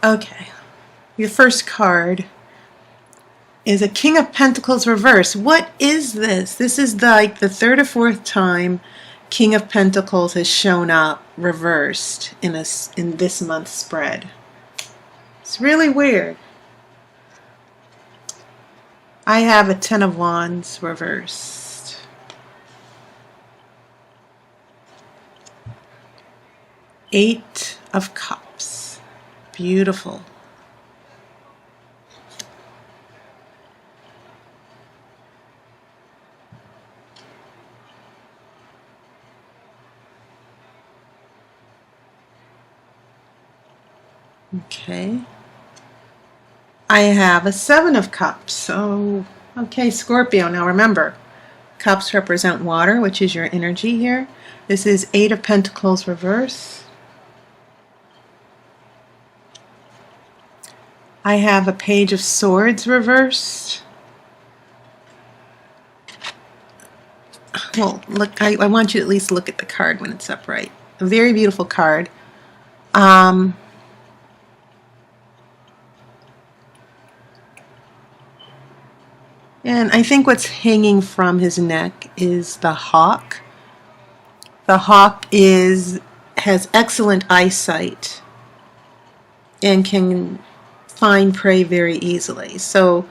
Okay, your first card is a King of Pentacles reverse. What is this? This is like the third or fourth time King of Pentacles has shown up reversed in this month's spread. It's really weird. I have a Ten of Wands reversed. Eight of Cups. Beautiful. Okay. I have a Seven of Cups. So, okay, Scorpio. Now remember, cups represent water, which is your energy here. This is Eight of Pentacles reverse. I have a Page of Swords reversed. Well, look, I want you to at least look at the card when it's upright. A very beautiful card. And I think what's hanging from his neck is the hawk. The hawk has excellent eyesight and can find prey very easily. So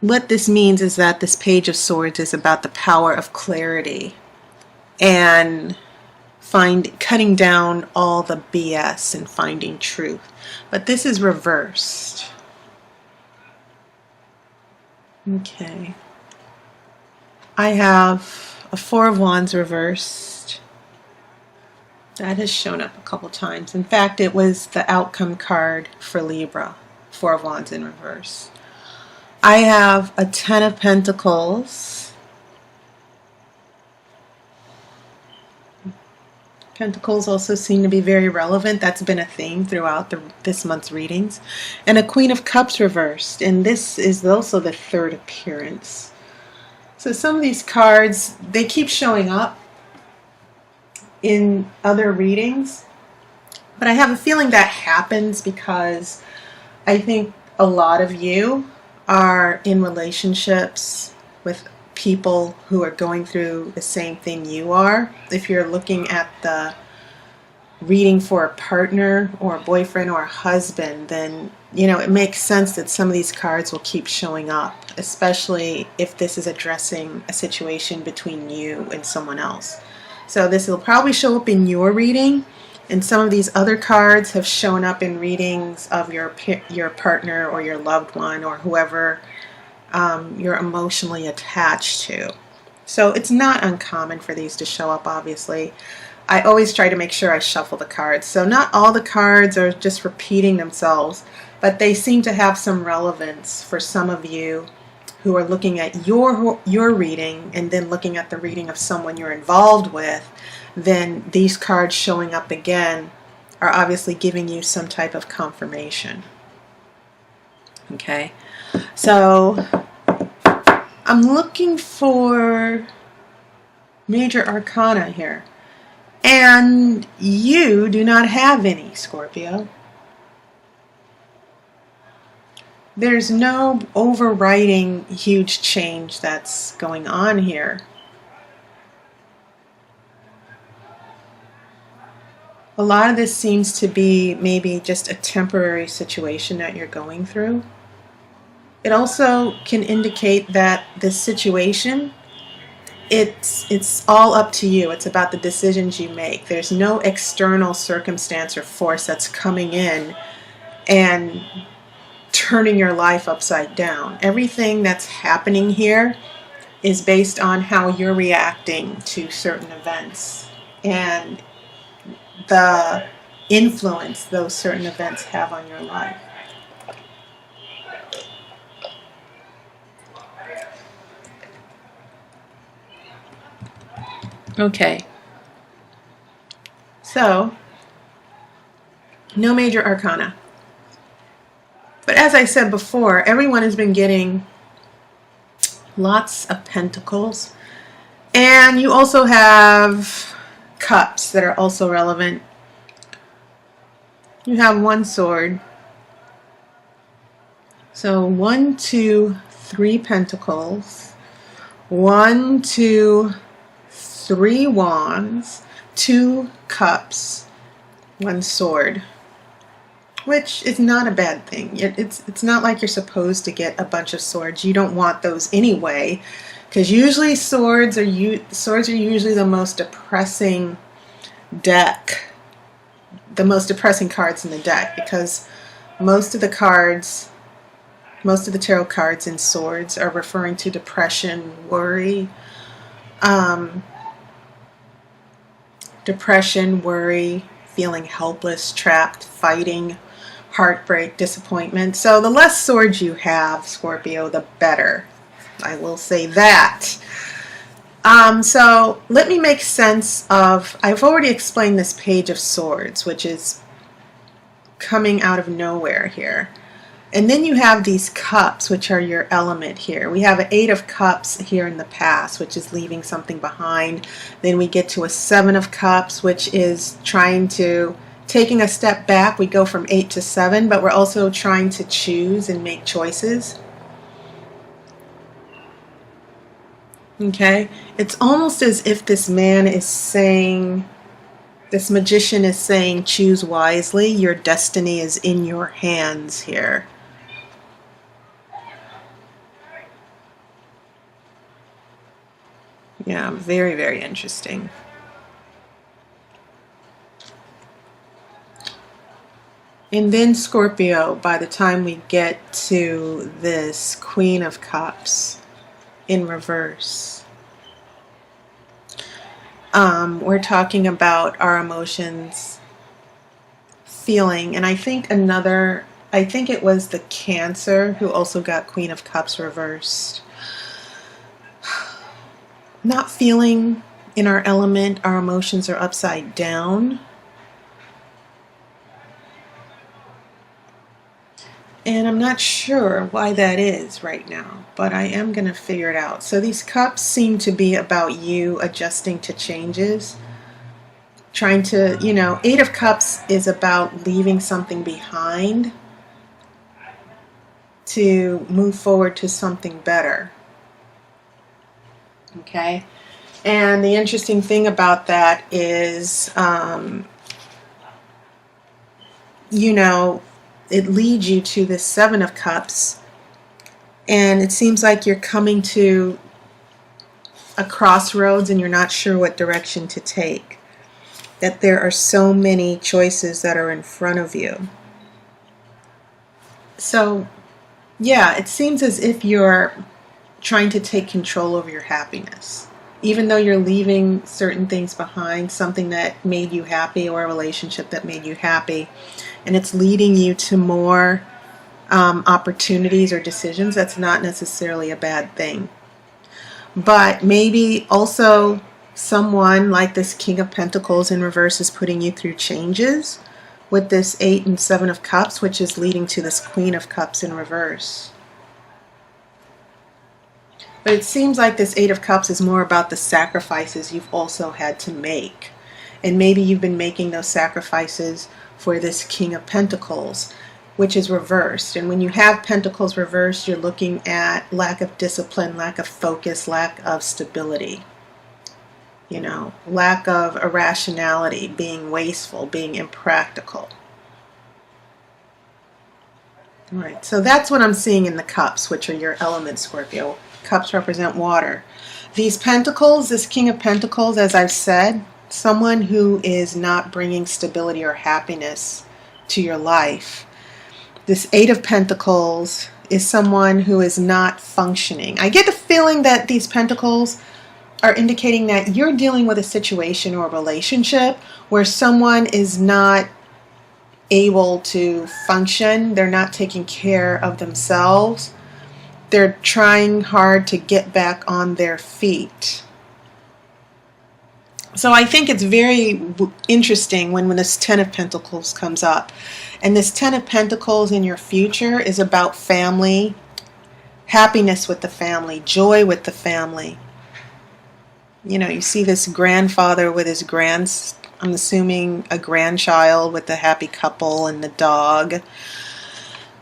what this means is that this Page of Swords is about the power of clarity and cutting down all the BS and finding truth. But this is reversed. Okay. I have a Four of Wands reversed. That has shown up a couple times. In fact, it was the outcome card for Libra. Four of Wands in reverse. I have a Ten of Pentacles. Pentacles also seem to be very relevant. That's been a theme throughout this month's readings. And a Queen of Cups reversed. And this is also the third appearance. So some of these cards, they keep showing up in other readings. But I have a feeling that happens because I think a lot of you are in relationships with people who are going through the same thing you are. If you're looking at the reading for a partner or a boyfriend or a husband, then it makes sense that some of these cards will keep showing up, especially if this is addressing a situation between you and someone else. So this will probably show up in your reading, and some of these other cards have shown up in readings of your partner or your loved one or whoever you're emotionally attached to. So it's not uncommon for these to show up, obviously. I always try to make sure I shuffle the cards. So not all the cards are just repeating themselves, but they seem to have some relevance for some of you who are looking at your reading and then looking at the reading of someone you're involved with. Then these cards showing up again are obviously giving you some type of confirmation. Okay, so I'm looking for major arcana here. And you do not have any, Scorpio. There's no overriding huge change that's going on here. A lot of this seems to be maybe just a temporary situation that you're going through. It also can indicate that this situation, it's all up to you. It's about the decisions you make. There's no external circumstance or force that's coming in and turning your life upside down. Everything that's happening here is based on how you're reacting to certain events and the influence those certain events have on your life. Okay, so no major arcana. But as I said before, everyone has been getting lots of pentacles. And you also have cups that are also relevant. You have one sword. So 1, 2, 3 pentacles. 1, 2, 3 wands. 2 cups. 1 sword. Which is not a bad thing. It's not like you're supposed to get a bunch of swords. You don't want those anyway, because usually swords are usually the most depressing deck, the most depressing cards in the deck, because most of the tarot cards in swords are referring to depression, worry, feeling helpless, trapped, fighting, heartbreak, disappointment. So the less swords you have, Scorpio, the better. I will say that. So let me make sense of, I've already explained this Page of Swords, which is coming out of nowhere here. And then you have these cups, which are your element here. We have an 8 of Cups here in the past, which is leaving something behind. Then we get to a 7 of Cups, which is taking a step back. We go from 8 to 7, but we're also trying to choose and make choices. Okay? It's almost as if this man is saying, this magician is saying, choose wisely. Your destiny is in your hands here. Yeah, very, very interesting. And then Scorpio, by the time we get to this Queen of Cups in reverse, we're talking about our emotions, feeling, and I think it was the Cancer who also got Queen of Cups reversed. Not feeling in our element, our emotions are upside down. And I'm not sure why that is right now, but I am going to figure it out. So these cups seem to be about you adjusting to changes. Trying to, 8 of Cups is about leaving something behind to move forward to something better. Okay, and the interesting thing about that is, it leads you to this 7 of Cups, and it seems like you're coming to a crossroads and you're not sure what direction to take. That there are so many choices that are in front of you. So, yeah, it seems as if you're trying to take control over your happiness. Even though you're leaving certain things behind, something that made you happy or a relationship that made you happy, and it's leading you to more opportunities or decisions, that's not necessarily a bad thing. But maybe also someone like this King of Pentacles in reverse is putting you through changes with this 8 and 7 of Cups, which is leading to this Queen of Cups in reverse. But it seems like this 8 of Cups is more about the sacrifices you've also had to make. And maybe you've been making those sacrifices for this King of Pentacles, which is reversed. And when you have Pentacles reversed, you're looking at lack of discipline, lack of focus, lack of stability. Lack of irrationality, being wasteful, being impractical. All right, so that's what I'm seeing in the cups, which are your element, Scorpio. Cups represent water. These pentacles, this King of Pentacles, as I've said, someone who is not bringing stability or happiness to your life. This 8 of Pentacles is someone who is not functioning. I get the feeling that these pentacles are indicating that you're dealing with a situation or a relationship where someone is not able to function. They're not taking care of themselves. They're trying hard to get back on their feet. So I think it's very interesting when this 10 of Pentacles comes up. And this 10 of Pentacles in your future is about family, happiness with the family, joy with the family. You see this grandfather with his I'm assuming a grandchild with the happy couple and the dog.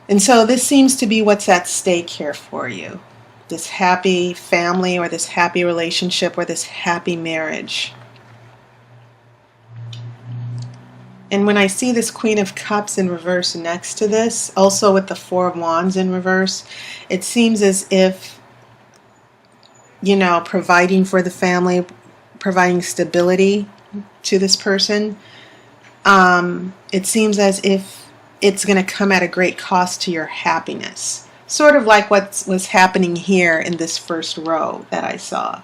And so this seems to be what's at stake here for you. This happy family or this happy relationship or this happy marriage. And when I see this Queen of Cups in reverse next to this, also with the Four of Wands in reverse, it seems as if, you know, providing for the family, providing stability to this person, it seems as if it's going to come at a great cost to your happiness. Sort of like what was happening here in this first row that I saw.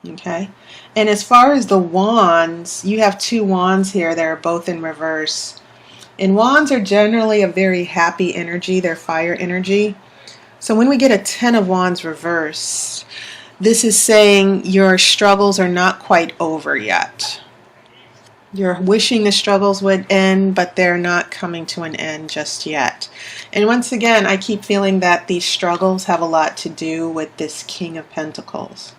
Okay, and as far as the wands, you have two wands here that are both in reverse. And wands are generally a very happy energy, they're fire energy. So when we get a 10 of wands reverse, this is saying your struggles are not quite over yet. You're wishing the struggles would end, but they're not coming to an end just yet. And once again, I keep feeling that these struggles have a lot to do with this King of Pentacles,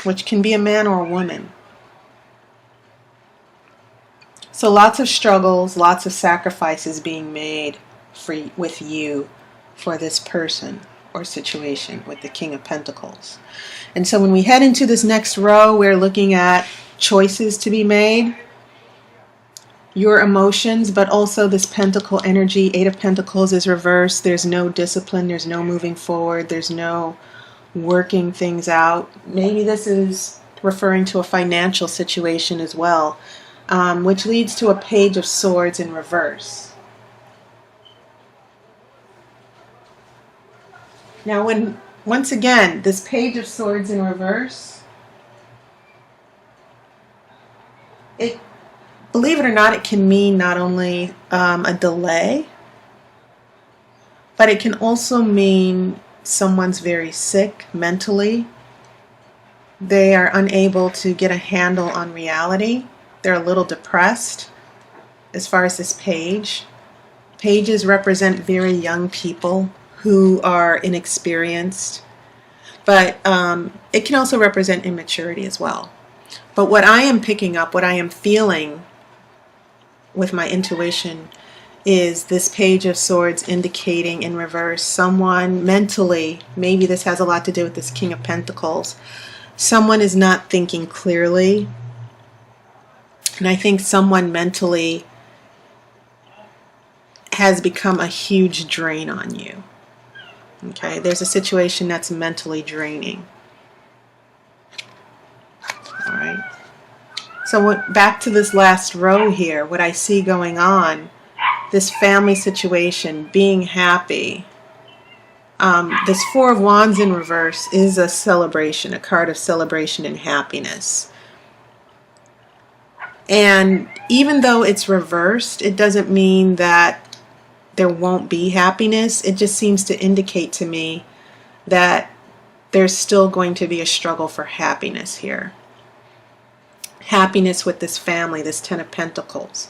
which can be a man or a woman. So lots of struggles, lots of sacrifices being made with you for this person or situation with the King of Pentacles. And so when we head into this next row, we're looking at choices to be made, your emotions, but also this Pentacle energy. Eight of Pentacles is reversed. There's no discipline, there's no moving forward, there's no working things out. Maybe this is referring to a financial situation as well, which leads to a Page of Swords in reverse. Now once again, this Page of Swords in reverse, believe it or not, it can mean not only a delay, but it can also mean someone's very sick mentally. They are unable to get a handle on reality. They're a little depressed as far as this page. Pages represent very young people who are inexperienced, but it can also represent immaturity as well. But what I am picking up, what I am feeling with my intuition, is this Page of Swords indicating in reverse someone mentally, maybe this has a lot to do with this King of Pentacles, someone is not thinking clearly, and I think someone mentally has become a huge drain on you. Okay, there's a situation that's mentally draining. All right, so back to this last row here, what I see going on, this family situation, being happy. This Four of Wands in reverse is a celebration, a card of celebration and happiness. And even though it's reversed, it doesn't mean that there won't be happiness. It just seems to indicate to me that there's still going to be a struggle for happiness here. Happiness with this family, this Ten of Pentacles.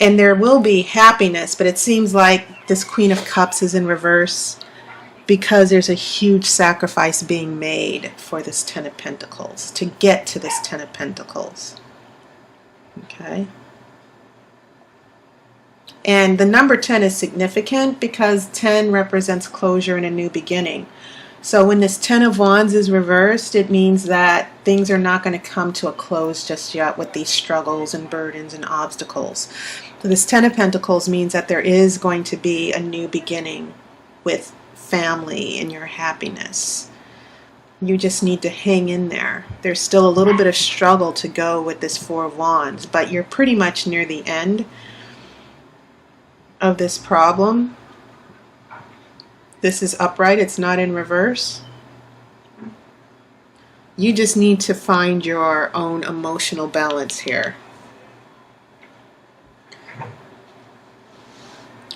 And there will be happiness, but it seems like this Queen of Cups is in reverse because there's a huge sacrifice being made for this Ten of Pentacles to get to this Ten of Pentacles. Okay. And the number 10 is significant because 10 represents closure and a new beginning. So when this Ten of Wands is reversed, it means that things are not going to come to a close just yet with these struggles and burdens and obstacles. So this Ten of Pentacles means that there is going to be a new beginning with family and your happiness. You just need to hang in there. There's still a little bit of struggle to go with this Four of Wands, but you're pretty much near the end of this problem. This is upright, it's not in reverse. You just need to find your own emotional balance here.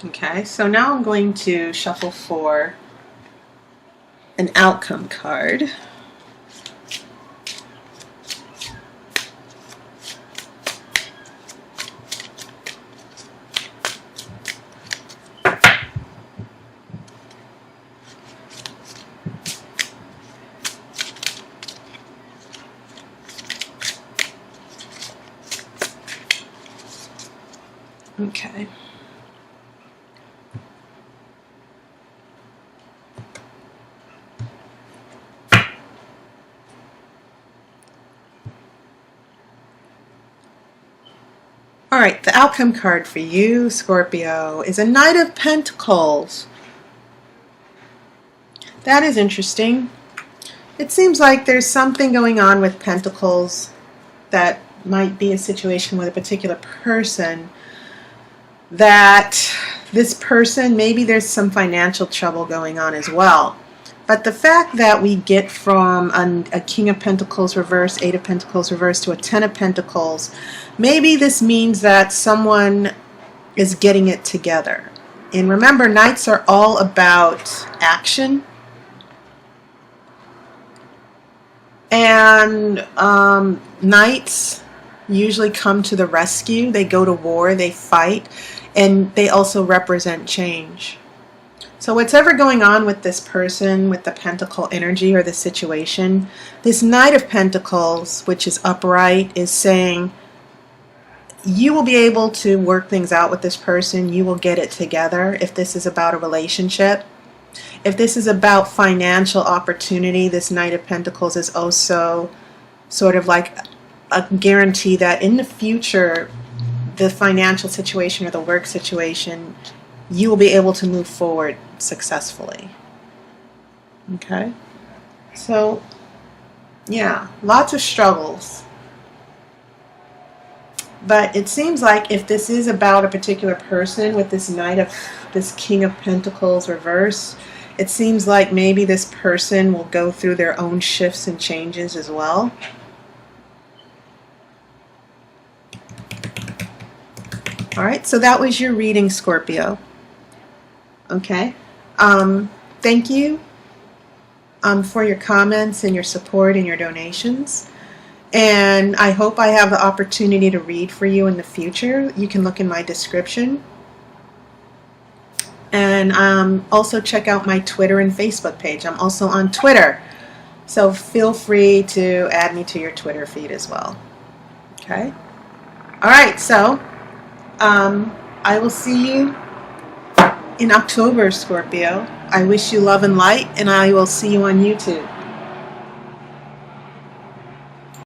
Okay, so now I'm going to shuffle for an outcome card. Okay. All right, the outcome card for you, Scorpio, is a Knight of Pentacles. That is interesting. It seems like there's something going on with Pentacles that might be a situation with a particular person, that this person, maybe there's some financial trouble going on as well. But the fact that we get from a King of Pentacles reverse, Eight of Pentacles reverse to a Ten of Pentacles, maybe this means that someone is getting it together. And remember, Knights are all about action. And Knights usually come to the rescue. They go to war, they fight, and they also represent change. So whatever going on with this person, with the Pentacle energy or the situation, this Knight of Pentacles, which is upright, is saying you will be able to work things out with this person. You will get it together if this is about a relationship. If this is about financial opportunity, this Knight of Pentacles is also sort of like a guarantee that in the future, the financial situation or the work situation, you will be able to move forward successfully. Okay? So, yeah, lots of struggles. But it seems like if this is about a particular person with this this King of Pentacles reverse, it seems like maybe this person will go through their own shifts and changes as well. All right, so that was your reading, Scorpio. Okay. Thank you for your comments and your support and your donations. And I hope I have the opportunity to read for you in the future. You can look in my description. And also check out my Twitter and Facebook page. I'm also on Twitter. So feel free to add me to your Twitter feed as well. Okay? All right, so I will see you in October, Scorpio. I wish you love and light, and I will see you on YouTube.